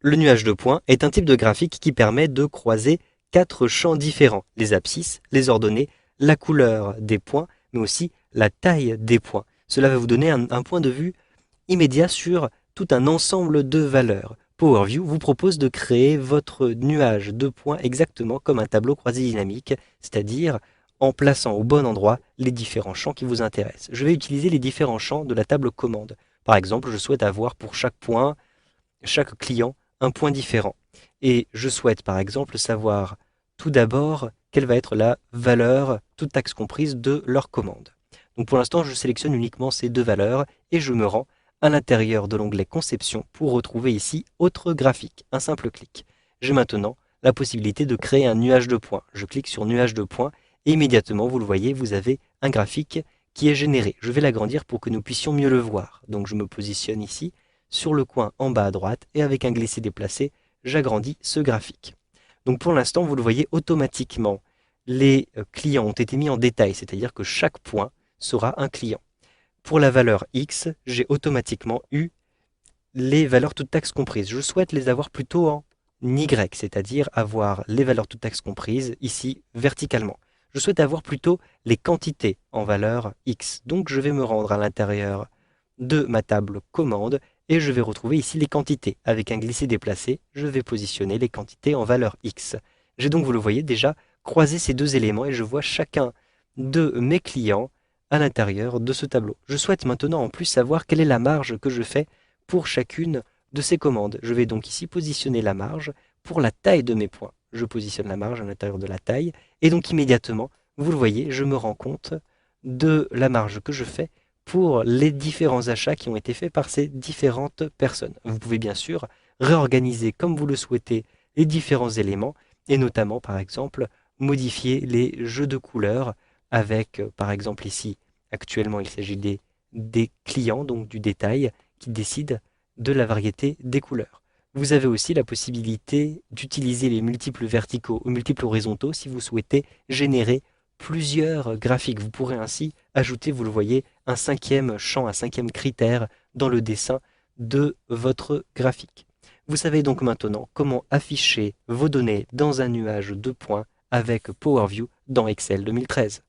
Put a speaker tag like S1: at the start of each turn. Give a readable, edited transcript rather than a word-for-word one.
S1: Le nuage de points est un type de graphique qui permet de croiser quatre champs différents, les abscisses, les ordonnées, la couleur des points, mais aussi la taille des points. Cela va vous donner un point de vue immédiat sur tout un ensemble de valeurs. PowerView vous propose de créer votre nuage de points exactement comme un tableau croisé dynamique, c'est-à-dire en plaçant au bon endroit les différents champs qui vous intéressent. Je vais utiliser les différents champs de la table commande. Par exemple, je souhaite avoir pour chaque point, chaque client, un point différent. Et je souhaite par exemple savoir tout d'abord quelle va être la valeur, toute taxe comprise, de leur commande. Donc pour l'instant, je sélectionne uniquement ces deux valeurs et je me rends à l'intérieur de l'onglet Conception pour retrouver ici Autre graphique, un simple clic. J'ai maintenant la possibilité de créer un nuage de points. Je clique sur Nuage de points et immédiatement, vous le voyez, vous avez un graphique qui est généré. Je vais l'agrandir pour que nous puissions mieux le voir. Donc je me positionne ici sur le coin en bas à droite et avec un glisser déplacé, j'agrandis ce graphique. Donc pour l'instant, vous le voyez automatiquement, les clients ont été mis en détail, c'est-à-dire que chaque point sera un client. Pour la valeur X, j'ai automatiquement eu les valeurs toutes taxes comprises. Je souhaite les avoir plutôt en Y, c'est-à-dire avoir les valeurs toutes taxes comprises ici verticalement. Je souhaite avoir plutôt les quantités en valeur X. Donc je vais me rendre à l'intérieur de ma table commande et je vais retrouver ici les quantités. Avec un glisser déplacé, je vais positionner les quantités en valeur X. J'ai donc, vous le voyez déjà, croisé ces deux éléments et je vois chacun de mes clients à l'intérieur de ce tableau. Je souhaite maintenant en plus savoir quelle est la marge que je fais pour chacune de ces commandes. Je vais donc ici positionner la marge pour la taille de mes points. Je positionne la marge à l'intérieur de la taille et donc immédiatement, vous le voyez, je me rends compte de la marge que je fais pour les différents achats qui ont été faits par ces différentes personnes. Vous pouvez bien sûr réorganiser comme vous le souhaitez les différents éléments et notamment par exemple modifier les jeux de couleurs avec par exemple ici actuellement il s'agit des clients donc du détail qui décident de la variété des couleurs. Vous avez aussi la possibilité d'utiliser les multiples verticaux ou multiples horizontaux si vous souhaitez générer plusieurs graphiques. Vous pourrez ainsi ajouter, vous le voyez, un cinquième champ, un cinquième critère dans le dessin de votre graphique. Vous savez donc maintenant comment afficher vos données dans un nuage de points avec PowerView dans Excel 2013.